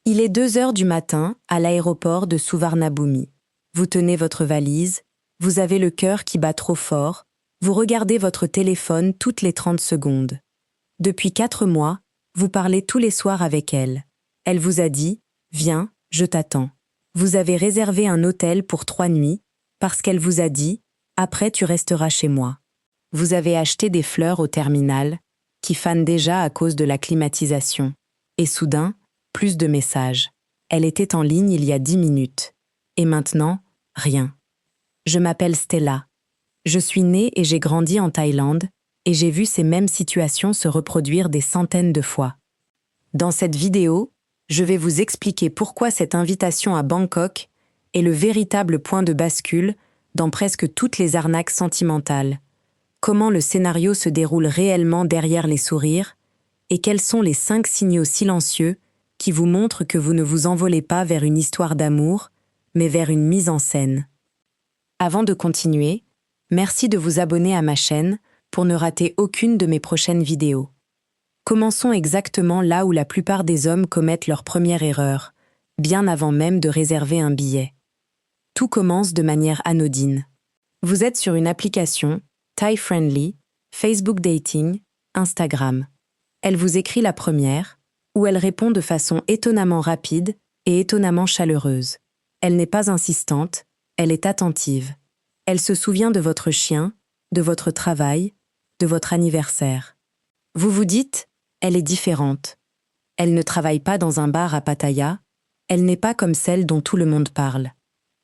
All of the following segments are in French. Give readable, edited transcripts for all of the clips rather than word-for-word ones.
Il est 2 heures du matin à l'aéroport de Suvarnabhumi. Vous tenez votre valise, vous avez le cœur qui bat trop fort, vous regardez votre téléphone toutes les 30 secondes. Depuis 4 mois, vous parlez tous les soirs avec elle. Elle vous a dit « Viens, je t'attends ». Vous avez réservé un hôtel pour 3 nuits parce qu'elle vous a dit « Après tu resteras chez moi ». Vous avez acheté des fleurs au terminal qui fanent déjà à cause de la climatisation. Et soudain, plus de messages. Elle était en ligne il y a 10 minutes. Et maintenant, rien. Je m'appelle Stella. Je suis née et j'ai grandi en Thaïlande et j'ai vu ces mêmes situations se reproduire des centaines de fois. Dans cette vidéo, je vais vous expliquer pourquoi cette invitation à Bangkok est le véritable point de bascule dans presque toutes les arnaques sentimentales, comment le scénario se déroule réellement derrière les sourires et quels sont les 5 signaux silencieux qui vous montrent que vous ne vous envolez pas vers une histoire d'amour, mais vers une mise en scène. Avant de continuer, merci de vous abonner à ma chaîne pour ne rater aucune de mes prochaines vidéos. Commençons exactement là où la plupart des hommes commettent leur première erreur, bien avant même de réserver un billet. Tout commence de manière anodine. Vous êtes sur une application, Thai Friendly, Facebook Dating, Instagram. Elle vous écrit la première, où elle répond de façon étonnamment rapide et étonnamment chaleureuse. Elle n'est pas insistante, elle est attentive. Elle se souvient de votre chien, de votre travail, de votre anniversaire. Vous vous dites, elle est différente. Elle ne travaille pas dans un bar à Pattaya, elle n'est pas comme celle dont tout le monde parle.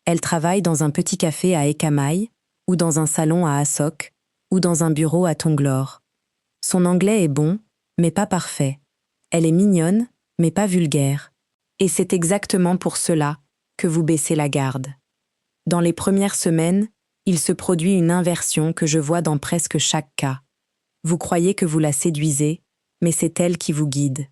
Elle travaille dans un petit café à Ekka Mai, ou dans un salon à Asok, ou dans un bureau à Tonglor. Son anglais est bon, mais pas parfait. Elle est mignonne, mais pas vulgaire. Et c'est exactement pour cela que vous baissez la garde. Dans les premières semaines, il se produit une inversion que je vois dans presque chaque cas. Vous croyez que vous la séduisez, mais c'est elle qui vous guide.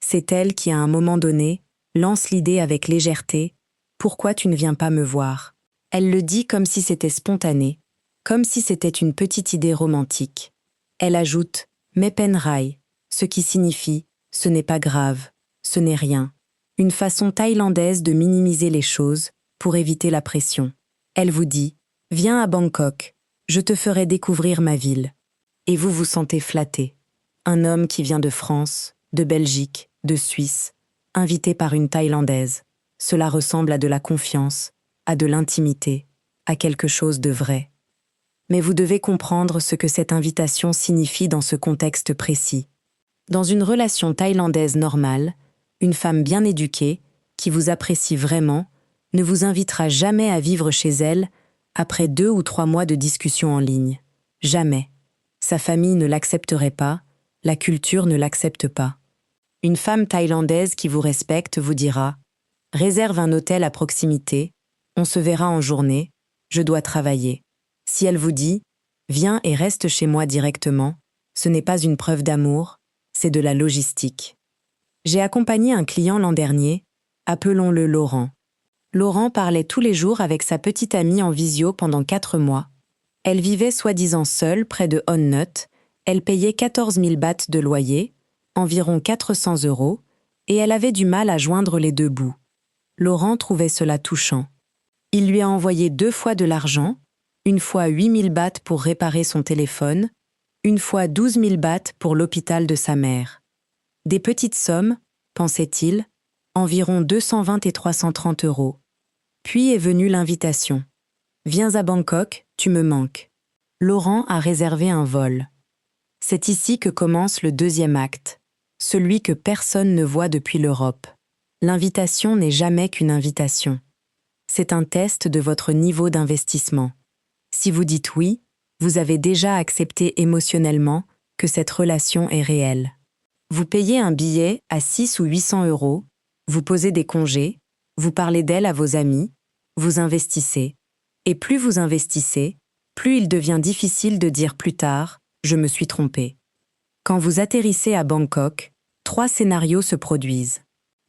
C'est elle qui, à un moment donné, lance l'idée avec légèreté « Pourquoi tu ne viens pas me voir ?» Elle le dit comme si c'était spontané, comme si c'était une petite idée romantique. Elle ajoute « Mepenrai », ce qui signifie « ce n'est pas grave, ce n'est rien ». Une façon thaïlandaise de minimiser les choses pour éviter la pression. Elle vous dit « Viens à Bangkok, je te ferai découvrir ma ville ». Et vous vous sentez flatté. Un homme qui vient de France, de Belgique, de Suisse, invité par une Thaïlandaise. Cela ressemble à de la confiance, à de l'intimité, à quelque chose de vrai. Mais vous devez comprendre ce que cette invitation signifie dans ce contexte précis. Dans une relation thaïlandaise normale, une femme bien éduquée, qui vous apprécie vraiment, ne vous invitera jamais à vivre chez elle après 2 ou 3 mois de discussion en ligne. Jamais. Sa famille ne l'accepterait pas, la culture ne l'accepte pas. Une femme thaïlandaise qui vous respecte vous dira « Réserve un hôtel à proximité, on se verra en journée, je dois travailler ». Si elle vous dit « Viens et reste chez moi directement », ce n'est pas une preuve d'amour, c'est de la logistique. J'ai accompagné un client l'an dernier, appelons-le Laurent. Laurent parlait tous les jours avec sa petite amie en visio pendant 4 mois. Elle vivait soi-disant seule près de Hon Nut, elle payait 14 000 bahts de loyer, environ 400 €, et elle avait du mal à joindre les 2 bouts. Laurent trouvait cela touchant. Il lui a envoyé 2 fois de l'argent, une fois 8 000 bahts pour réparer son téléphone, une fois 12 000 bahts pour l'hôpital de sa mère. Des petites sommes, pensait-il, environ 220 et 330 €. Puis est venue l'invitation. « Viens à Bangkok, tu me manques ». Laurent a réservé un vol. C'est ici que commence le 2e acte, celui que personne ne voit depuis l'Europe. L'invitation n'est jamais qu'une invitation. C'est un test de votre niveau d'investissement. Si vous dites oui, vous avez déjà accepté émotionnellement que cette relation est réelle. Vous payez un billet à 600 ou 800 €, vous posez des congés, vous parlez d'elle à vos amis, vous investissez. Et plus vous investissez, plus il devient difficile de dire plus tard « je me suis trompé ». Quand vous atterrissez à Bangkok, 3 scénarios se produisent.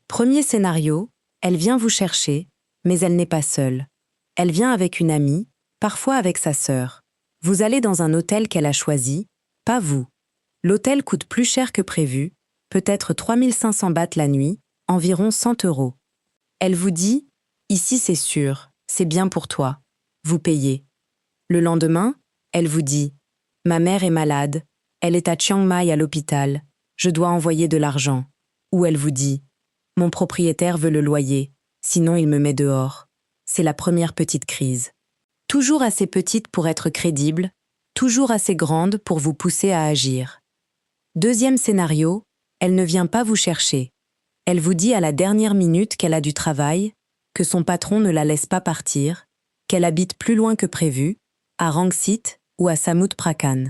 Premier scénario, elle vient vous chercher, mais elle n'est pas seule. Elle vient avec une amie, parfois avec sa sœur. Vous allez dans un hôtel qu'elle a choisi, pas vous. L'hôtel coûte plus cher que prévu, peut-être 3 500 bahts la nuit, environ 100 euros. Elle vous dit « Ici c'est sûr, c'est bien pour toi. » Vous payez. Le lendemain, elle vous dit « Ma mère est malade, elle est à Chiang Mai à l'hôpital, je dois envoyer de l'argent. » Ou elle vous dit « Mon propriétaire veut le loyer, sinon il me met dehors. » C'est la première petite crise. Toujours assez petite pour être crédible, toujours assez grande pour vous pousser à agir. Deuxième scénario, elle ne vient pas vous chercher. Elle vous dit à la dernière minute qu'elle a du travail, que son patron ne la laisse pas partir, qu'elle habite plus loin que prévu, à Rangsit ou à Samut Prakan.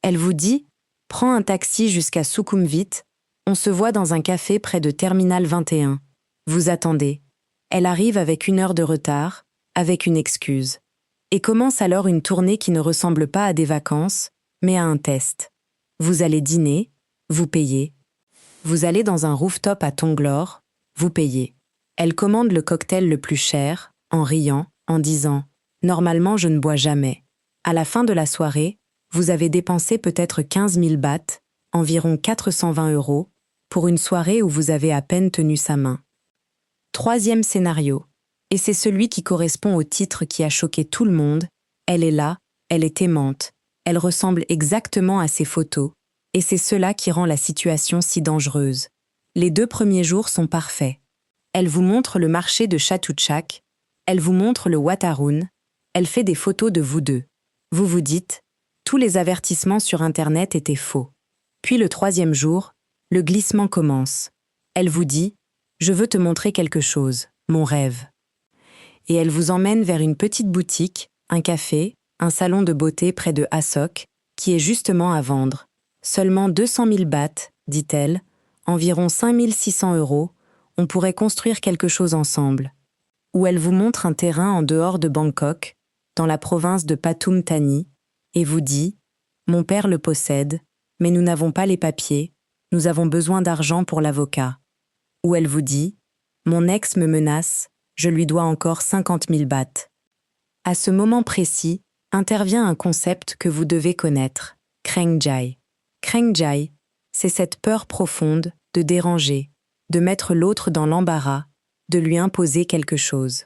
Elle vous dit « Prends un taxi jusqu'à Sukhumvit, on se voit dans un café près de Terminal 21. » Vous attendez. Elle arrive avec 1 heure de retard, avec une excuse. Et commence alors une tournée qui ne ressemble pas à des vacances, mais à un test. Vous allez dîner, vous payez. Vous allez dans un rooftop à Tonglor, vous payez. Elle commande le cocktail le plus cher, en riant, en disant « Normalement, je ne bois jamais ». À la fin de la soirée, vous avez dépensé peut-être 15 000 bahts, environ 420 euros, pour une soirée où vous avez à peine tenu sa main. Troisième scénario, et c'est celui qui correspond au titre qui a choqué tout le monde, elle est là, elle est aimante, elle ressemble exactement à ses photos, et c'est cela qui rend la situation si dangereuse. Les 2 premiers jours sont parfaits. Elle vous montre le marché de Chatuchak, elle vous montre le Wat Arun, elle fait des photos de vous deux. Vous vous dites, tous les avertissements sur Internet étaient faux. Puis le 3e jour, le glissement commence. Elle vous dit, je veux te montrer quelque chose, mon rêve. Et elle vous emmène vers une petite boutique, un café, un salon de beauté près de Asok, qui est justement à vendre. Seulement 200 000 bahts, dit-elle, environ 5 600 euros, on pourrait construire quelque chose ensemble. Ou elle vous montre un terrain en dehors de Bangkok, dans la province de Pathum Thani, et vous dit « Mon père le possède, mais nous n'avons pas les papiers, nous avons besoin d'argent pour l'avocat. » Ou elle vous dit « Mon ex me menace, je lui dois encore 50 000 bahts. » À ce moment précis, intervient un concept que vous devez connaître, Krengjai. Krengjai, c'est cette peur profonde de déranger, de mettre l'autre dans l'embarras, de lui imposer quelque chose.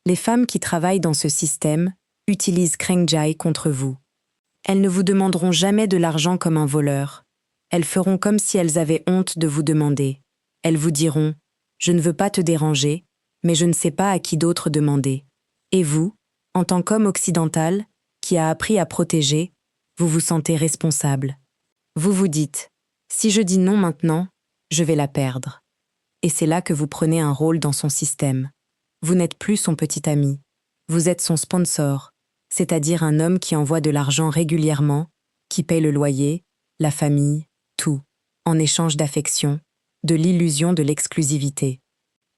Les femmes qui travaillent dans ce système utilisent Krengjai contre vous. Elles ne vous demanderont jamais de l'argent comme un voleur. Elles feront comme si elles avaient honte de vous demander. Elles vous diront « Je ne veux pas te déranger, mais je ne sais pas à qui d'autre demander. » Et vous, en tant qu'homme occidental, qui a appris à protéger, vous vous sentez responsable. Vous vous dites « Si je dis non maintenant, je vais la perdre. » Et c'est là que vous prenez un rôle dans son système. Vous n'êtes plus son petit ami. Vous êtes son sponsor, c'est-à-dire un homme qui envoie de l'argent régulièrement, qui paye le loyer, la famille, tout, en échange d'affection, de l'illusion de l'exclusivité.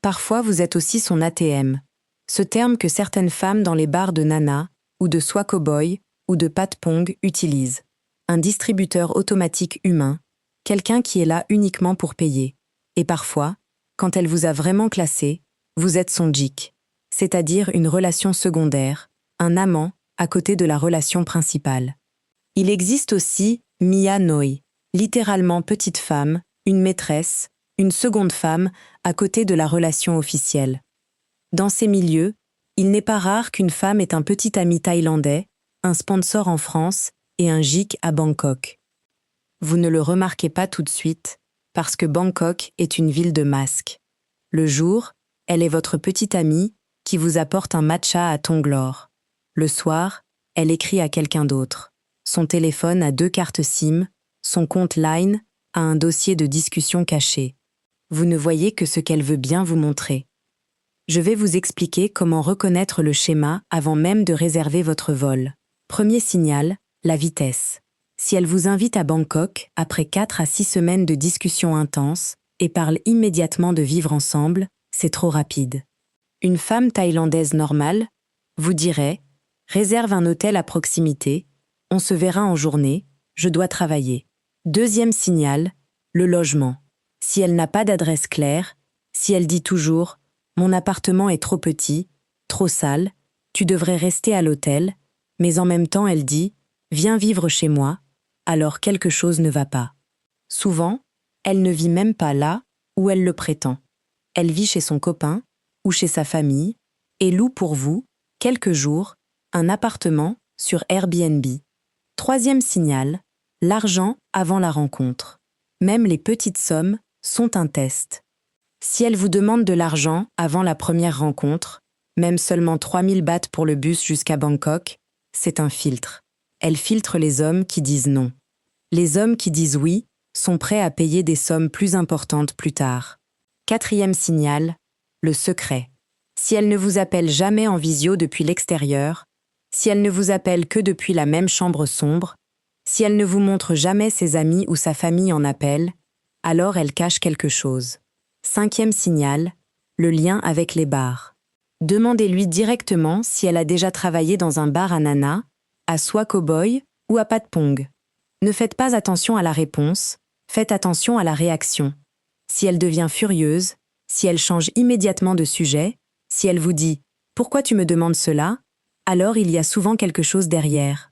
Parfois, vous êtes aussi son ATM, ce terme que certaines femmes dans les bars de Nana, ou de Swakoboy, ou de Patpong utilisent. Un distributeur automatique humain, quelqu'un qui est là uniquement pour payer. Et parfois, quand elle vous a vraiment classé, vous êtes son djik, c'est-à-dire une relation secondaire, un amant à côté de la relation principale. Il existe aussi Mia Noi, littéralement petite femme, une maîtresse, une seconde femme à côté de la relation officielle. Dans ces milieux, il n'est pas rare qu'une femme ait un petit ami thaïlandais, un sponsor en France et un djik à Bangkok. Vous ne le remarquez pas tout de suite, parce que Bangkok est une ville de masques. Le jour, elle est votre petite amie qui vous apporte un matcha à Tonglor. Le soir, elle écrit à quelqu'un d'autre. Son téléphone a 2 cartes SIM, son compte Line a un dossier de discussion caché. Vous ne voyez que ce qu'elle veut bien vous montrer. Je vais vous expliquer comment reconnaître le schéma avant même de réserver votre vol. Premier signal, la vitesse. Si elle vous invite à Bangkok après 4 à 6 semaines de discussions intenses et parle immédiatement de vivre ensemble, c'est trop rapide. Une femme thaïlandaise normale vous dirait « Réserve un hôtel à proximité, on se verra en journée, je dois travailler ». Deuxième signal, le logement. Si elle n'a pas d'adresse claire, si elle dit toujours « Mon appartement est trop petit, trop sale, tu devrais rester à l'hôtel », mais en même temps elle dit « Viens vivre chez moi », alors quelque chose ne va pas. Souvent, elle ne vit même pas là où elle le prétend. elle vit chez son copain ou chez sa famille et loue pour vous, quelques jours, un appartement sur Airbnb. Troisième signal, l'argent avant la rencontre. Même les petites sommes sont un test. Si elle vous demande de l'argent avant la première rencontre, même seulement 3000 bahts pour le bus jusqu'à Bangkok, c'est un filtre. Elle filtre les hommes qui disent non. Les hommes qui disent oui sont prêts à payer des sommes plus importantes plus tard. Quatrième signal, le secret. Si elle ne vous appelle jamais en visio depuis l'extérieur, si elle ne vous appelle que depuis la même chambre sombre, si elle ne vous montre jamais ses amis ou sa famille en appel, alors elle cache quelque chose. Cinquième signal, le lien avec les bars. Demandez-lui directement si elle a déjà travaillé dans un bar à Nana, à Soi Cowboy ou à Patpong. Ne faites pas attention à la réponse, faites attention à la réaction. Si elle devient furieuse, si elle change immédiatement de sujet, si elle vous dit « Pourquoi tu me demandes cela ?», alors il y a souvent quelque chose derrière.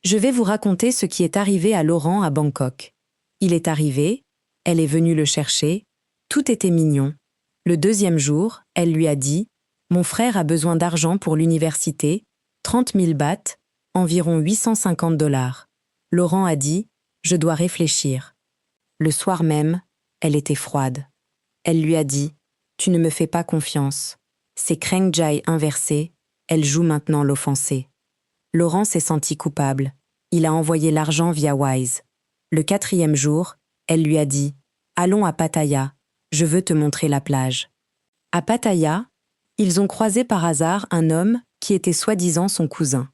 Je vais vous raconter ce qui est arrivé à Laurent à Bangkok. Il est arrivé, elle est venue le chercher, tout était mignon. Le deuxième jour, elle lui a dit « Mon frère a besoin d'argent pour l'université, 30 000 bahts, environ 850 $. Laurent a dit « Je dois réfléchir ». Le soir même, elle était froide. Elle lui a dit « Tu ne me fais pas confiance ». C'est Kreng Jai inversé, elle joue maintenant l'offensée. Laurent s'est senti coupable. Il a envoyé l'argent via Wise. Le quatrième jour, elle lui a dit « Allons à Pattaya, je veux te montrer la plage ». À Pattaya, ils ont croisé par hasard un homme qui était soi-disant son cousin.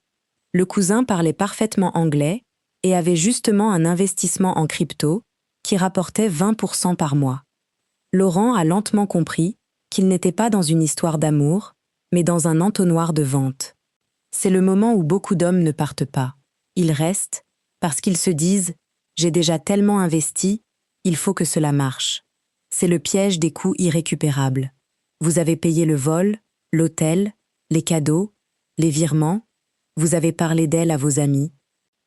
Le cousin parlait parfaitement anglais et avait justement un investissement en crypto qui rapportait 20% par mois. Laurent a lentement compris qu'il n'était pas dans une histoire d'amour, mais dans un entonnoir de vente. C'est le moment où beaucoup d'hommes ne partent pas. Ils restent parce qu'ils se disent « J'ai déjà tellement investi, il faut que cela marche ». C'est le piège des coûts irrécupérables. Vous avez payé le vol, l'hôtel, les cadeaux, les virements, vous avez parlé d'elle à vos amis.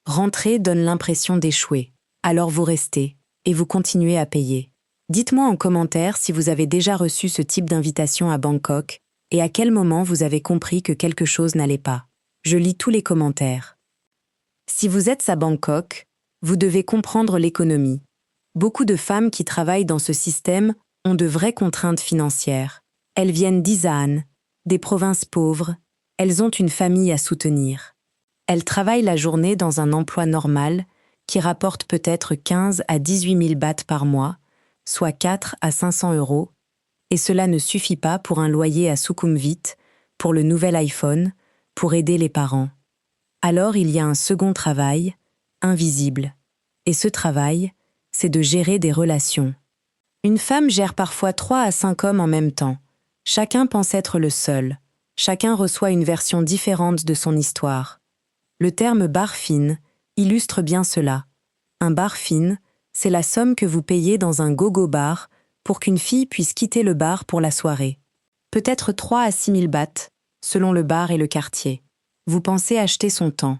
Rentrer donne l'impression d'échouer. Alors vous restez et vous continuez à payer. Dites-moi en commentaire si vous avez déjà reçu ce type d'invitation à Bangkok et à quel moment vous avez compris que quelque chose n'allait pas. Je lis tous les commentaires. Si vous êtes à Bangkok, vous devez comprendre l'économie. Beaucoup de femmes qui travaillent dans ce système ont de vraies contraintes financières. Elles viennent d'Isan, des provinces pauvres, elles ont une famille à soutenir. Elles travaillent la journée dans un emploi normal qui rapporte peut-être 15 à 18 000 bahts par mois, soit 4 à 500 €, et cela ne suffit pas pour un loyer à Sukhumvit, pour le nouvel iPhone, pour aider les parents. Alors il y a un second travail, invisible. Et ce travail, c'est de gérer des relations. Une femme gère parfois 3 à 5 hommes en même temps. Chacun pense être le seul. Chacun reçoit une version différente de son histoire. Le terme barfine illustre bien cela. Un barfine, c'est la somme que vous payez dans un go-go bar pour qu'une fille puisse quitter le bar pour la soirée. Peut-être 3 à 6 000 bahts, selon le bar et le quartier. Vous pensez acheter son temps.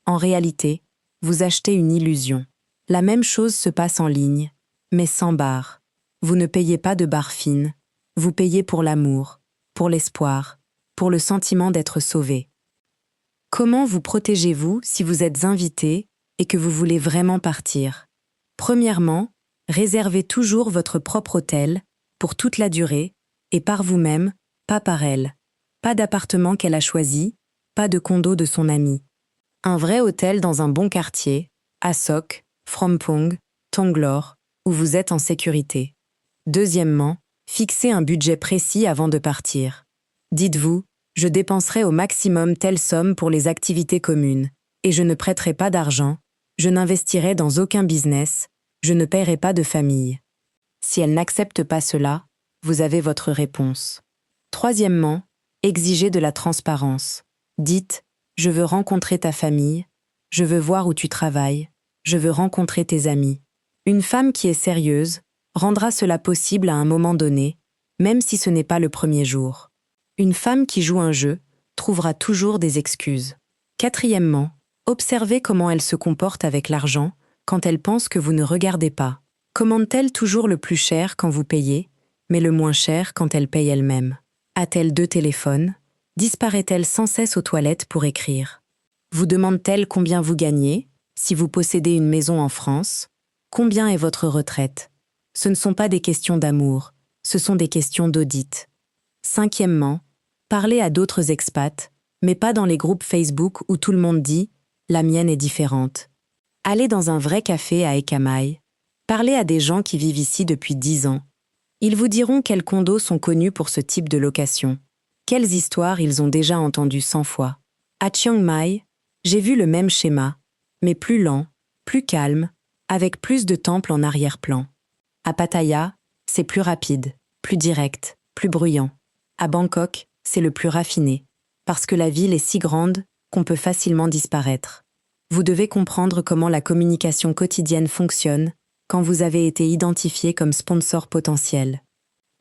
En réalité, vous achetez une illusion. La même chose se passe en ligne, mais sans bar. Vous ne payez pas de barfine. Vous payez pour l'amour, pour l'espoir, pour le sentiment d'être sauvé. Comment vous protégez-vous si vous êtes invité et que vous voulez vraiment partir? Premièrement, réservez toujours votre propre hôtel, pour toute la durée, et par vous-même, pas par elle. Pas d'appartement qu'elle a choisi, pas de condo de son ami. Un vrai hôtel dans un bon quartier, Asok, Phrompong, Tonglor, où vous êtes en sécurité. Deuxièmement, fixez un budget précis avant de partir. Dites-vous, je dépenserai au maximum telle somme pour les activités communes, et je ne prêterai pas d'argent, je n'investirai dans aucun business, je ne paierai pas de famille. Si elle n'accepte pas cela, vous avez votre réponse. Troisièmement, exigez de la transparence. Dites, je veux rencontrer ta famille, je veux voir où tu travailles, je veux rencontrer tes amis. Une femme qui est sérieuse rendra cela possible à un moment donné, même si ce n'est pas le premier jour. Une femme qui joue un jeu trouvera toujours des excuses. Quatrièmement, observez comment elle se comporte avec l'argent quand elle pense que vous ne regardez pas. Commande-t-elle toujours le plus cher quand vous payez mais le moins cher quand elle paye elle-même. A-t-elle 2 téléphones? Disparaît-elle sans cesse aux toilettes pour écrire? Vous demande-t-elle combien vous gagnez? Si vous possédez une maison en France? Combien est votre retraite? Ce ne sont pas des questions d'amour, ce sont des questions d'audit. Cinquièmement, parlez à d'autres expats, mais pas dans les groupes Facebook où tout le monde dit « la mienne est différente ». Allez dans un vrai café à Ekamai. Parlez à des gens qui vivent ici depuis 10 ans. Ils vous diront quels condos sont connus pour ce type de location. Quelles histoires ils ont déjà entendues 100 fois. À Chiang Mai, j'ai vu le même schéma, mais plus lent, plus calme, avec plus de temples en arrière-plan. À Pattaya, c'est plus rapide, plus direct, plus bruyant. À Bangkok, c'est le plus raffiné, parce que la ville est si grande qu'on peut facilement disparaître. Vous devez comprendre comment la communication quotidienne fonctionne quand vous avez été identifié comme sponsor potentiel.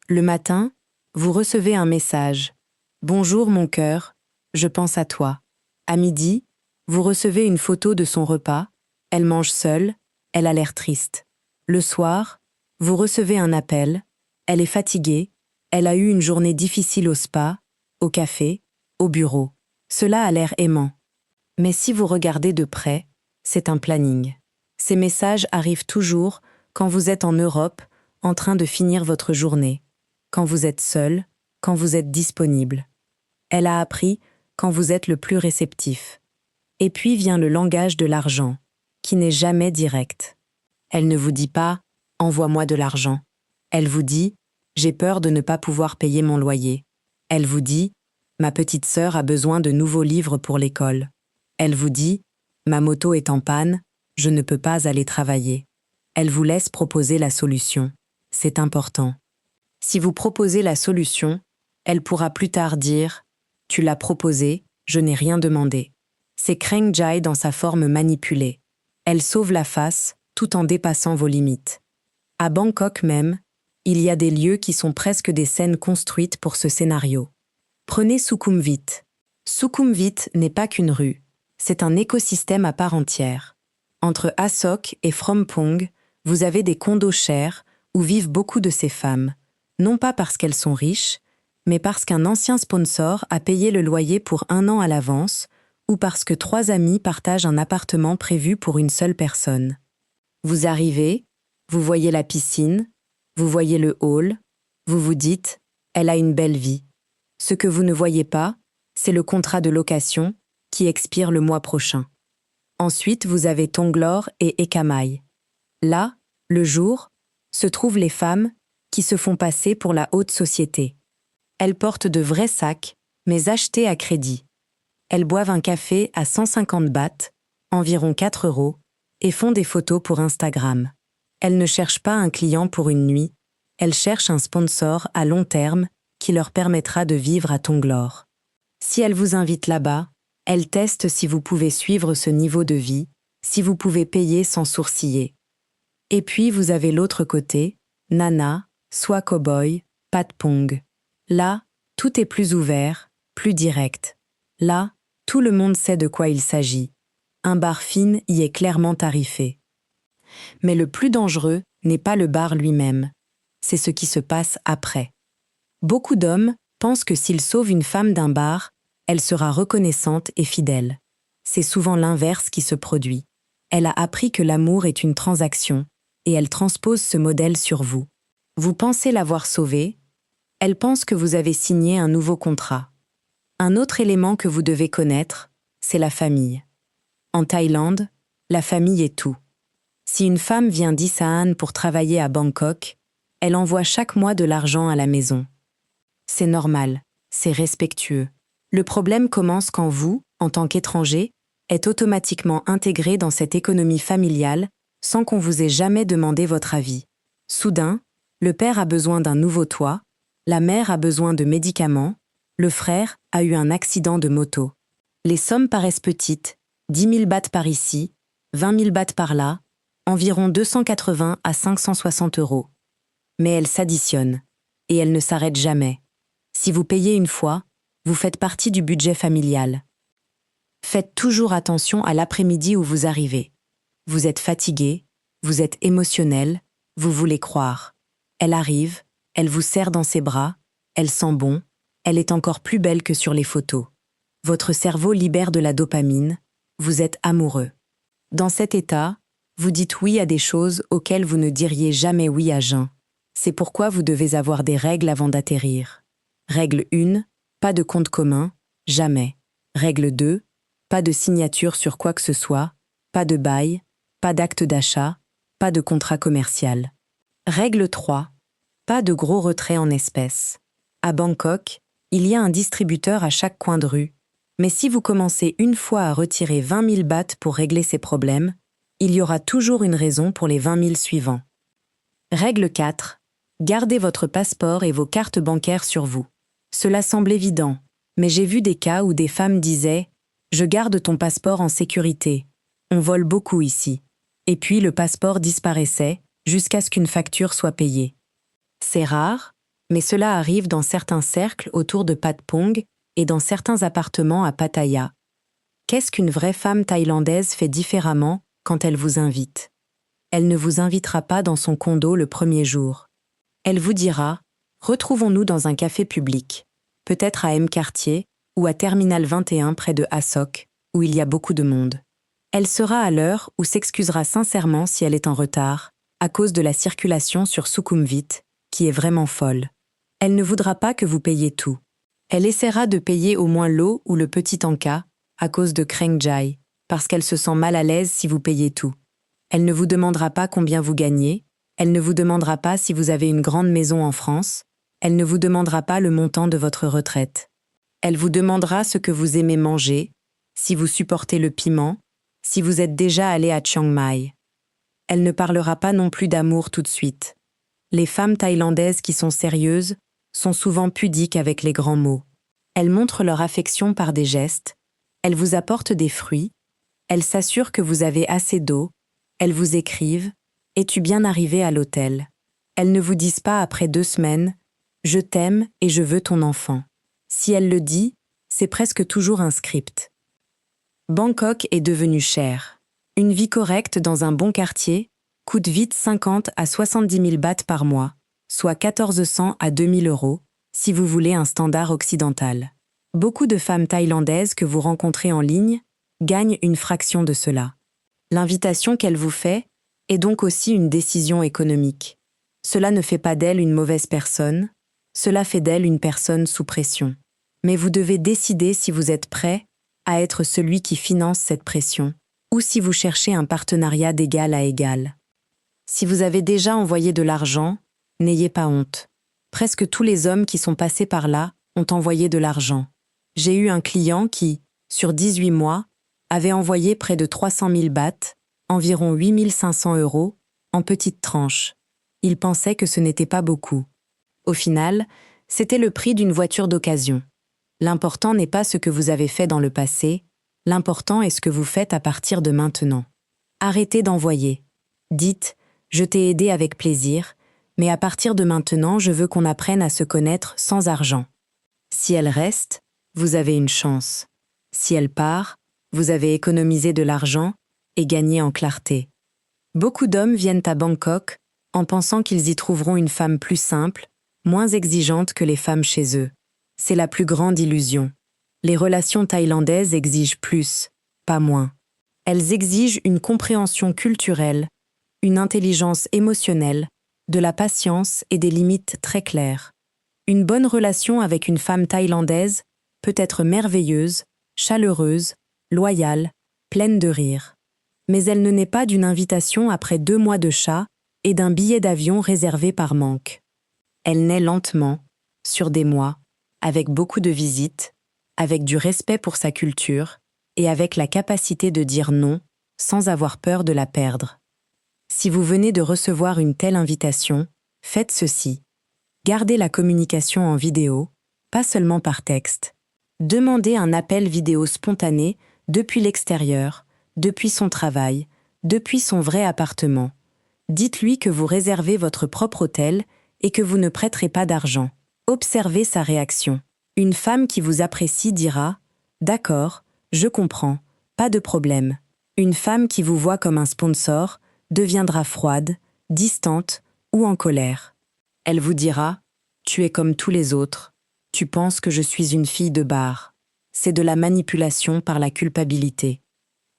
Le matin, vous recevez un message. « Bonjour mon cœur, je pense à toi ». À midi, vous recevez une photo de son repas. Elle mange seule, elle a l'air triste. Le soir, vous recevez un appel. Elle est fatiguée, elle a eu une journée difficile au spa, au café, au bureau. Cela a l'air aimant. Mais si vous regardez de près, c'est un planning. Ces messages arrivent toujours quand vous êtes en Europe, en train de finir votre journée, quand vous êtes seul, quand vous êtes disponible. Elle a appris quand vous êtes le plus réceptif. Et puis vient le langage de l'argent, qui n'est jamais direct. Elle ne vous dit pas « envoie-moi de l'argent ». Elle vous dit « j'ai peur de ne pas pouvoir payer mon loyer ». Elle vous dit « ma petite sœur a besoin de nouveaux livres pour l'école ». Elle vous dit « ma moto est en panne, je ne peux pas aller travailler ». Elle vous laisse proposer la solution. C'est important. Si vous proposez la solution, elle pourra plus tard dire « tu l'as proposé, je n'ai rien demandé ». C'est Kreng Jai dans sa forme manipulée. Elle sauve la face tout en dépassant vos limites. À Bangkok même, il y a des lieux qui sont presque des scènes construites pour ce scénario. Prenez Sukhumvit. Sukhumvit n'est pas qu'une rue. C'est un écosystème à part entière. Entre Asok et Phrom-Phong, vous avez des condos chers où vivent beaucoup de ces femmes, non pas parce qu'elles sont riches, mais parce qu'un ancien sponsor a payé le loyer pour 1 an à l'avance ou parce que 3 amis partagent un appartement prévu pour une seule personne. Vous arrivez, vous voyez la piscine, vous voyez le hall, vous vous dites « elle a une belle vie ». Ce que vous ne voyez pas, c'est le contrat de location qui expire le mois prochain. Ensuite, vous avez Tonglor et Ekamai. Là, le jour, se trouvent les femmes qui se font passer pour la haute société. Elles portent de vrais sacs, mais achetés à crédit. Elles boivent un café à 150 bahts, environ 4 €, et font des photos pour Instagram. Elles ne cherchent pas un client pour une nuit, elles cherchent un sponsor à long terme qui leur permettra de vivre à Tonglor. Si elles vous invitent là-bas, elles testent si vous pouvez suivre ce niveau de vie, si vous pouvez payer sans sourciller. Et puis vous avez l'autre côté, Nana, Soi Cowboy, Patpong. Là, tout est plus ouvert, plus direct. Là, tout le monde sait de quoi il s'agit. Un bar fine y est clairement tarifé. Mais le plus dangereux n'est pas le bar lui-même, c'est ce qui se passe après. Beaucoup d'hommes pensent que s'ils sauvent une femme d'un bar, elle sera reconnaissante et fidèle. C'est souvent l'inverse qui se produit. Elle a appris que l'amour est une transaction, et elle transpose ce modèle sur vous. Vous pensez l'avoir sauvée, elle pense que vous avez signé un nouveau contrat. Un autre élément que vous devez connaître, c'est la famille. En Thaïlande, la famille est tout. Si une femme vient d'Issahan pour travailler à Bangkok, elle envoie chaque mois de l'argent à la maison. C'est normal, c'est respectueux. Le problème commence quand vous, en tant qu'étranger, êtes automatiquement intégré dans cette économie familiale sans qu'on vous ait jamais demandé votre avis. Soudain, le père a besoin d'un nouveau toit, la mère a besoin de médicaments, le frère a eu un accident de moto. Les sommes paraissent petites, 10 000 bahts par ici, 20 000 bahts par là, environ 280 à 560 €. Mais elles s'additionnent, et elles ne s'arrêtent jamais. Si vous payez une fois, vous faites partie du budget familial. Faites toujours attention à l'après-midi où vous arrivez. Vous êtes fatigué, vous êtes émotionnel, vous voulez croire. Elle arrive, Elle vous serre dans ses bras, elle sent bon, elle est encore plus belle que sur les photos. Votre cerveau libère de la dopamine, vous êtes amoureux. Dans cet état, vous dites oui à des choses auxquelles vous ne diriez jamais oui à jeun. C'est pourquoi vous devez avoir des règles avant d'atterrir. Règle 1, pas de compte commun, jamais. Règle 2, pas de signature sur quoi que ce soit, pas de bail, pas d'acte d'achat, pas de contrat commercial. Règle 3, pas de gros retraits en espèces. À Bangkok, il y a un distributeur à chaque coin de rue, mais si vous commencez une fois à retirer 20 000 bahts pour régler ces problèmes, il y aura toujours une raison pour les 20 000 suivants. Règle 4. Gardez votre passeport et vos cartes bancaires sur vous. Cela semble évident, mais j'ai vu des cas où des femmes disaient « Je garde ton passeport en sécurité. On vole beaucoup ici. » Et puis le passeport disparaissait jusqu'à ce qu'une facture soit payée. C'est rare, mais cela arrive dans certains cercles autour de Patpong et dans certains appartements à Pattaya. Qu'est-ce qu'une vraie femme thaïlandaise fait différemment quand elle vous invite? Elle ne vous invitera pas dans son condo le premier jour. Elle vous dira « Retrouvons-nous dans un café public, peut-être à M Quartier ou à Terminal 21 près de Asok, où il y a beaucoup de monde. » Elle sera à l'heure ou s'excusera sincèrement si elle est en retard, à cause de la circulation sur Sukhumvit, qui est vraiment folle. Elle ne voudra pas que vous payiez tout. Elle essaiera de payer au moins l'eau ou le petit tanka, à cause de Kreng Jai, parce qu'elle se sent mal à l'aise si vous payez tout. Elle ne vous demandera pas combien vous gagnez, elle ne vous demandera pas si vous avez une grande maison en France, elle ne vous demandera pas le montant de votre retraite. Elle vous demandera ce que vous aimez manger, si vous supportez le piment, si vous êtes déjà allé à Chiang Mai. Elle ne parlera pas non plus d'amour tout de suite. Les femmes thaïlandaises qui sont sérieuses sont souvent pudiques avec les grands mots. Elles montrent leur affection par des gestes, elles vous apportent des fruits, elles s'assurent que vous avez assez d'eau, elles vous écrivent « Es-tu bien arrivé à l'hôtel ?» Elles ne vous disent pas après 2 semaines « Je t'aime et je veux ton enfant ». Si elle le dit, c'est presque toujours un script. Bangkok est devenu cher. Une vie correcte dans un bon quartier coûte vite 50 à 70 000 bahts par mois, soit 1 400 à 2 000 euros, si vous voulez un standard occidental. Beaucoup de femmes thaïlandaises que vous rencontrez en ligne gagnent une fraction de cela. L'invitation qu'elle vous fait est donc aussi une décision économique. Cela ne fait pas d'elle une mauvaise personne, cela fait d'elle une personne sous pression. Mais vous devez décider si vous êtes prêt à être celui qui finance cette pression, ou si vous cherchez un partenariat d'égal à égal. Si vous avez déjà envoyé de l'argent, n'ayez pas honte. Presque tous les hommes qui sont passés par là ont envoyé de l'argent. J'ai eu un client qui, sur 18 mois, avait envoyé près de 300 000 bahts, environ 8 500 euros, en petites tranches. Il pensait que ce n'était pas beaucoup. Au final, c'était le prix d'une voiture d'occasion. L'important n'est pas ce que vous avez fait dans le passé, l'important est ce que vous faites à partir de maintenant. Arrêtez d'envoyer. Dites « Je t'ai aidé avec plaisir, mais à partir de maintenant, je veux qu'on apprenne à se connaître sans argent. » Si elle reste, vous avez une chance. Si elle part, vous avez économisé de l'argent et gagné en clarté. Beaucoup d'hommes viennent à Bangkok en pensant qu'ils y trouveront une femme plus simple, moins exigeante que les femmes chez eux. C'est la plus grande illusion. Les relations thaïlandaises exigent plus, pas moins. Elles exigent une compréhension culturelle, une intelligence émotionnelle, de la patience et des limites très claires. Une bonne relation avec une femme thaïlandaise peut être merveilleuse, chaleureuse, loyale, pleine de rire. Mais elle ne naît pas d'une invitation après 2 mois de chat et d'un billet d'avion réservé par manque. Elle naît lentement, sur des mois, avec beaucoup de visites, avec du respect pour sa culture et avec la capacité de dire non sans avoir peur de la perdre. Si vous venez de recevoir une telle invitation, faites ceci. Gardez la communication en vidéo, pas seulement par texte. Demandez un appel vidéo spontané depuis l'extérieur, depuis son travail, depuis son vrai appartement. Dites-lui que vous réservez votre propre hôtel et que vous ne prêterez pas d'argent. Observez sa réaction. Une femme qui vous apprécie dira « D'accord, je comprends, pas de problème ». Une femme qui vous voit comme un sponsor deviendra froide, distante ou en colère. Elle vous dira Tu es comme tous les autres. Tu penses que je suis une fille de bar. C'est de la manipulation par la culpabilité.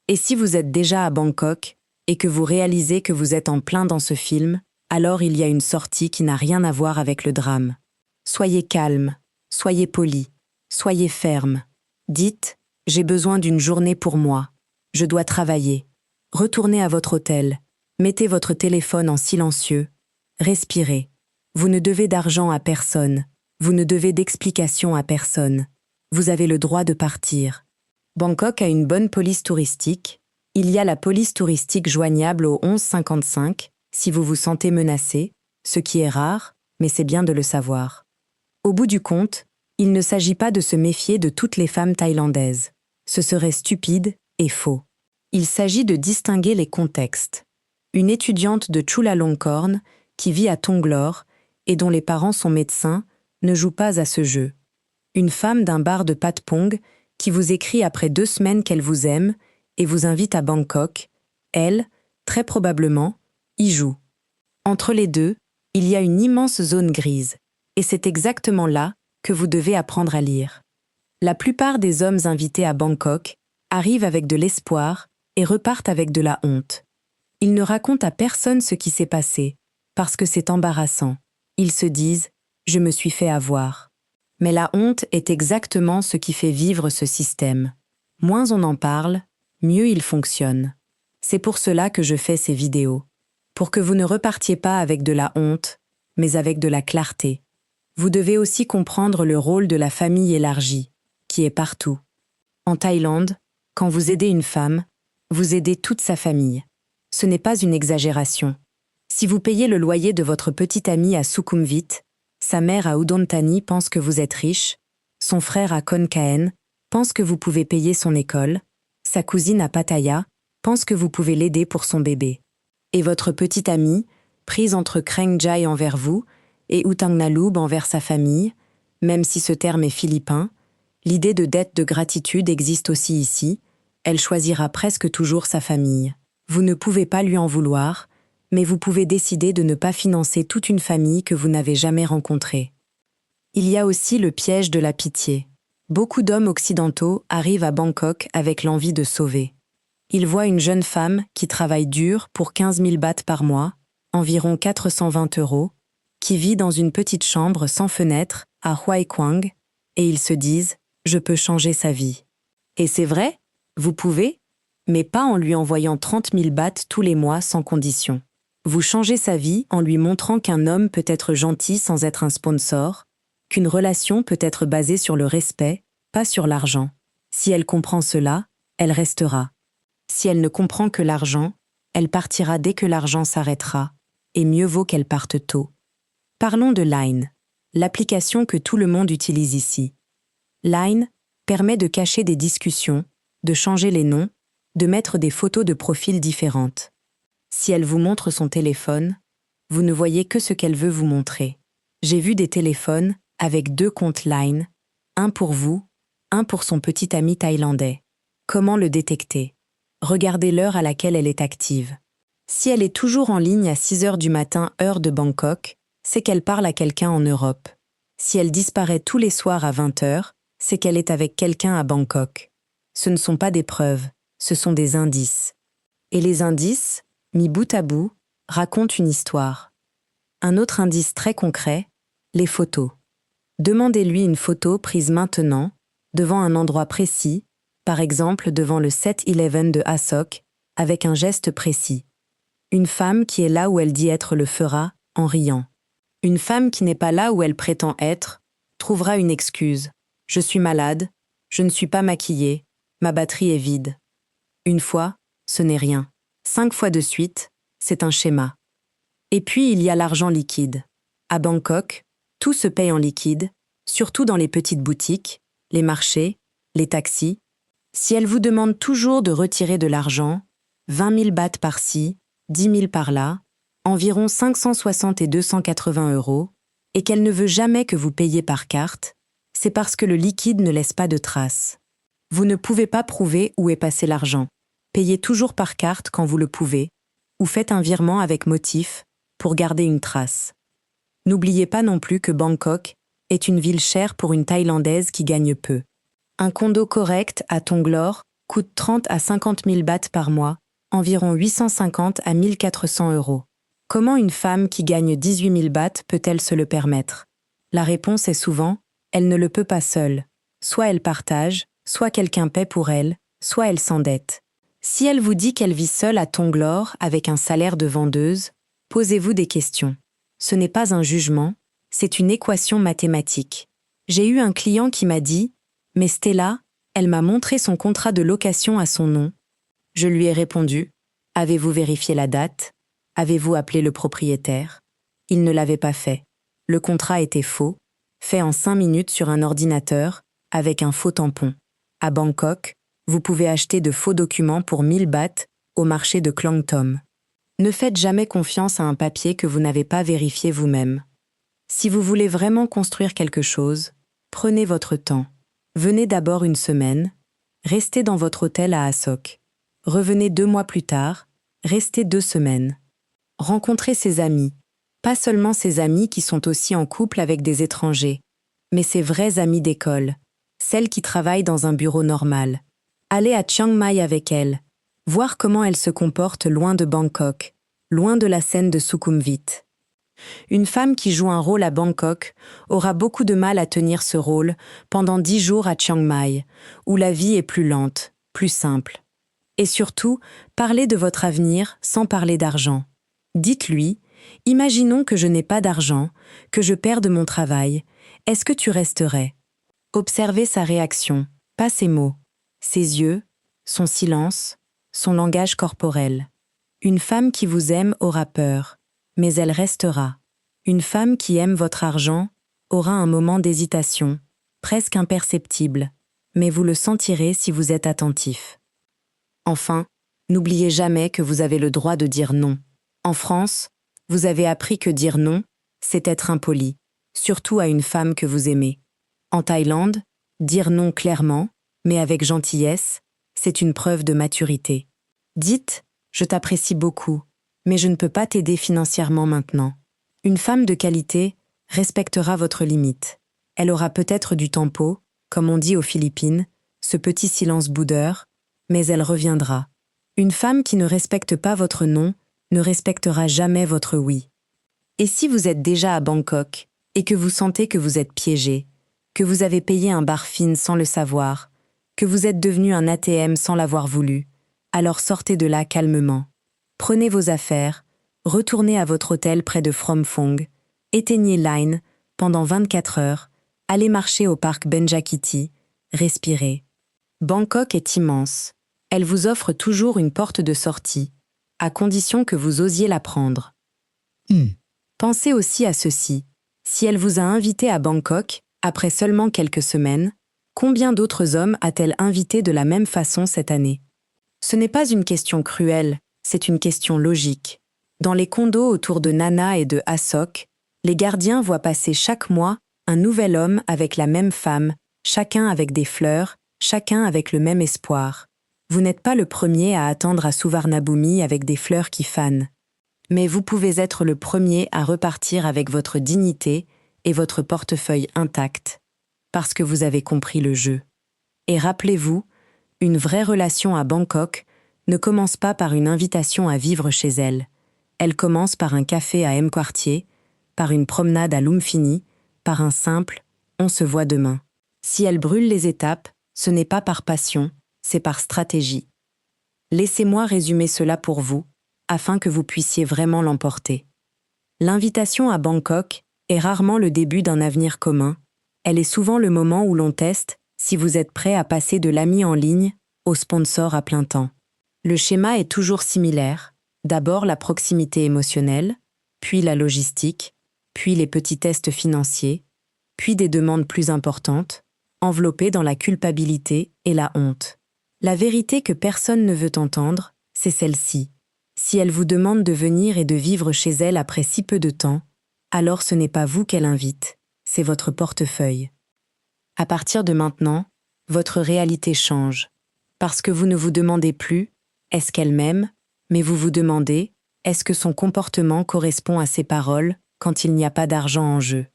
Et si vous êtes déjà à Bangkok et que vous réalisez que vous êtes en plein dans ce film, alors il y a une sortie qui n'a rien à voir avec le drame. Soyez calme, soyez poli, soyez ferme. Dites « J'ai besoin d'une journée pour moi. Je dois travailler. » Retournez à votre hôtel. Mettez votre téléphone en silencieux. Respirez. Vous ne devez d'argent à personne. Vous ne devez d'explications à personne. Vous avez le droit de partir. Bangkok a une bonne police touristique. Il y a la police touristique joignable au 1155 si vous vous sentez menacé, ce qui est rare, mais c'est bien de le savoir. Au bout du compte, il ne s'agit pas de se méfier de toutes les femmes thaïlandaises. Ce serait stupide et faux. Il s'agit de distinguer les contextes. Une étudiante de Chulalongkorn, qui vit à Tonglor et dont les parents sont médecins, ne joue pas à ce jeu. Une femme d'un bar de Patpong qui vous écrit après 2 semaines qu'elle vous aime et vous invite à Bangkok, elle, très probablement, y joue. Entre les deux, il y a une immense zone grise, et c'est exactement là que vous devez apprendre à lire. La plupart des hommes invités à Bangkok arrivent avec de l'espoir et repartent avec de la honte. Ils ne racontent à personne ce qui s'est passé, parce que c'est embarrassant. Ils se disent « je me suis fait avoir ». Mais la honte est exactement ce qui fait vivre ce système. Moins on en parle, mieux il fonctionne. C'est pour cela que je fais ces vidéos. Pour que vous ne repartiez pas avec de la honte, mais avec de la clarté. Vous devez aussi comprendre le rôle de la famille élargie, qui est partout. En Thaïlande, quand vous aidez une femme, vous aidez toute sa famille. Ce n'est pas une exagération. Si vous payez le loyer de votre petite amie à Sukhumvit, sa mère à Udon Thani pense que vous êtes riche, son frère à Khon Kaen pense que vous pouvez payer son école, sa cousine à Pattaya pense que vous pouvez l'aider pour son bébé. Et votre petite amie, prise entre Kreng Jai envers vous et Utang Naloub envers sa famille, même si ce terme est philippin, l'idée de dette de gratitude existe aussi ici, elle choisira presque toujours sa famille. Vous ne pouvez pas lui en vouloir, mais vous pouvez décider de ne pas financer toute une famille que vous n'avez jamais rencontrée. Il y a aussi le piège de la pitié. Beaucoup d'hommes occidentaux arrivent à Bangkok avec l'envie de sauver. Ils voient une jeune femme qui travaille dur pour 15 000 bahts par mois, environ 420 €, qui vit dans une petite chambre sans fenêtre à Huai Quang, et ils se disent « je peux changer sa vie ». Et c'est vrai, vous pouvez, mais pas en lui envoyant 30 000 bahts tous les mois sans condition. Vous changez sa vie en lui montrant qu'un homme peut être gentil sans être un sponsor, qu'une relation peut être basée sur le respect, pas sur l'argent. Si elle comprend cela, elle restera. Si elle ne comprend que l'argent, elle partira dès que l'argent s'arrêtera, et mieux vaut qu'elle parte tôt. Parlons de Line, l'application que tout le monde utilise ici. Line permet de cacher des discussions, de changer les noms, de mettre des photos de profil différentes. Si elle vous montre son téléphone, vous ne voyez que ce qu'elle veut vous montrer. J'ai vu des téléphones avec 2 comptes Line, un pour vous, un pour son petit ami thaïlandais. Comment le détecter? Regardez l'heure à laquelle elle est active. Si elle est toujours en ligne à 6 heures du matin, heure de Bangkok, c'est qu'elle parle à quelqu'un en Europe. Si elle disparaît tous les soirs à 20 heures, c'est qu'elle est avec quelqu'un à Bangkok. Ce ne sont pas des preuves, ce sont des indices. Et les indices, mis bout à bout, racontent une histoire. Un autre indice très concret, les photos. Demandez-lui une photo prise maintenant, devant un endroit précis, par exemple devant le 7-Eleven de Asok, avec un geste précis. Une femme qui est là où elle dit être le fera, en riant. Une femme qui n'est pas là où elle prétend être, trouvera une excuse. Je suis malade, je ne suis pas maquillée, ma batterie est vide. Une fois, ce n'est rien. 5 fois de suite, c'est un schéma. Et puis il y a l'argent liquide. À Bangkok, tout se paye en liquide, surtout dans les petites boutiques, les marchés, les taxis. Si elle vous demande toujours de retirer de l'argent, 20 000 bahts par-ci, 10 000 par-là, environ 560 et 280 €, et qu'elle ne veut jamais que vous payiez par carte, c'est parce que le liquide ne laisse pas de traces. Vous ne pouvez pas prouver où est passé l'argent. Payez toujours par carte quand vous le pouvez, ou faites un virement avec motif pour garder une trace. N'oubliez pas non plus que Bangkok est une ville chère pour une Thaïlandaise qui gagne peu. Un condo correct à Tonglor coûte 30 à 50 000 bahts par mois, environ 850 à 1400 euros. Comment une femme qui gagne 18 000 bahts peut-elle se le permettre? La réponse est souvent, elle ne le peut pas seule. Soit elle partage, soit quelqu'un paie pour elle, soit elle s'endette. Si elle vous dit qu'elle vit seule à Tonglor avec un salaire de vendeuse, posez-vous des questions. Ce n'est pas un jugement, c'est une équation mathématique. J'ai eu un client qui m'a dit « Mais Stella, elle m'a montré son contrat de location à son nom. » Je lui ai répondu « Avez-vous vérifié la date? Avez-vous appelé le propriétaire ?» Il ne l'avait pas fait. Le contrat était faux, fait en 5 minutes sur un ordinateur, avec un faux tampon. À Bangkok, vous pouvez acheter de faux documents pour 1000 bahts au marché de Klong Tom. Ne faites jamais confiance à un papier que vous n'avez pas vérifié vous-même. Si vous voulez vraiment construire quelque chose, prenez votre temps. Venez d'abord une semaine, restez dans votre hôtel à Asok. Revenez 2 mois plus tard, restez 2 semaines. Rencontrez ses amis, pas seulement ses amis qui sont aussi en couple avec des étrangers, mais ses vrais amis d'école, celles qui travaillent dans un bureau normal. Allez à Chiang Mai avec elle, voir comment elle se comporte loin de Bangkok, loin de la scène de Sukhumvit. Une femme qui joue un rôle à Bangkok aura beaucoup de mal à tenir ce rôle pendant 10 jours à Chiang Mai, où la vie est plus lente, plus simple. Et surtout, parlez de votre avenir sans parler d'argent. Dites-lui, imaginons que je n'ai pas d'argent, que je perde mon travail, est-ce que tu resterais? Observez sa réaction, pas ses mots, ses yeux, son silence, son langage corporel. Une femme qui vous aime aura peur, mais elle restera. Une femme qui aime votre argent aura un moment d'hésitation, presque imperceptible, mais vous le sentirez si vous êtes attentif. Enfin, n'oubliez jamais que vous avez le droit de dire non. En France, vous avez appris que dire non, c'est être impoli, surtout à une femme que vous aimez. En Thaïlande, dire non clairement, mais avec gentillesse, c'est une preuve de maturité. Dites « Je t'apprécie beaucoup, mais je ne peux pas t'aider financièrement maintenant. » Une femme de qualité respectera votre limite. Elle aura peut-être du tempo, comme on dit aux Philippines, ce petit silence boudeur, mais elle reviendra. Une femme qui ne respecte pas votre non ne respectera jamais votre oui. Et si vous êtes déjà à Bangkok et que vous sentez que vous êtes piégé, que vous avez payé un bar fine sans le savoir, que vous êtes devenu un ATM sans l'avoir voulu, alors sortez de là calmement. Prenez vos affaires, retournez à votre hôtel près de Phrom Phong, éteignez Line pendant 24 heures, allez marcher au parc Benjakiti, respirez. Bangkok est immense. Elle vous offre toujours une porte de sortie, à condition que vous osiez la prendre. Pensez aussi à ceci. Si elle vous a invité à Bangkok, après seulement quelques semaines, combien d'autres hommes a-t-elle invité de la même façon cette année? Ce n'est pas une question cruelle, c'est une question logique. Dans les condos autour de Nana et de Asok, les gardiens voient passer chaque mois un nouvel homme avec la même femme, chacun avec des fleurs, chacun avec le même espoir. Vous n'êtes pas le premier à attendre à Suvarnabhumi avec des fleurs qui fanent. Mais vous pouvez être le premier à repartir avec votre dignité et votre portefeuille intact, parce que vous avez compris le jeu. Et rappelez-vous, une vraie relation à Bangkok ne commence pas par une invitation à vivre chez elle. Elle commence par un café à M-Quartier, par une promenade à Lumpini, par un simple « on se voit demain ». Si elle brûle les étapes, ce n'est pas par passion, c'est par stratégie. Laissez-moi résumer cela pour vous, afin que vous puissiez vraiment l'emporter. L'invitation à Bangkok est rarement le début d'un avenir commun, elle est souvent le moment où l'on teste si vous êtes prêt à passer de l'ami en ligne au sponsor à plein temps. Le schéma est toujours similaire, d'abord la proximité émotionnelle, puis la logistique, puis les petits tests financiers, puis des demandes plus importantes, enveloppées dans la culpabilité et la honte. La vérité que personne ne veut entendre, c'est celle-ci. Si elle vous demande de venir et de vivre chez elle après si peu de temps, alors ce n'est pas vous qu'elle invite, c'est votre portefeuille. À partir de maintenant, votre réalité change, parce que vous ne vous demandez plus « est-ce qu'elle m'aime ?», mais vous vous demandez « est-ce que son comportement correspond à ses paroles, quand il n'y a pas d'argent en jeu.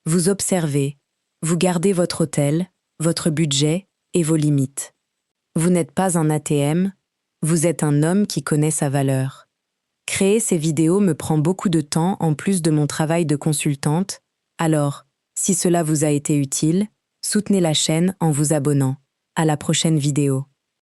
Vous observez, vous gardez votre hôtel, votre budget et vos limites. Vous n'êtes pas un ATM, vous êtes un homme qui connaît sa valeur. Créer ces vidéos me prend beaucoup de temps en plus de mon travail de consultante, alors, si cela vous a été utile, soutenez la chaîne en vous abonnant. À la prochaine vidéo.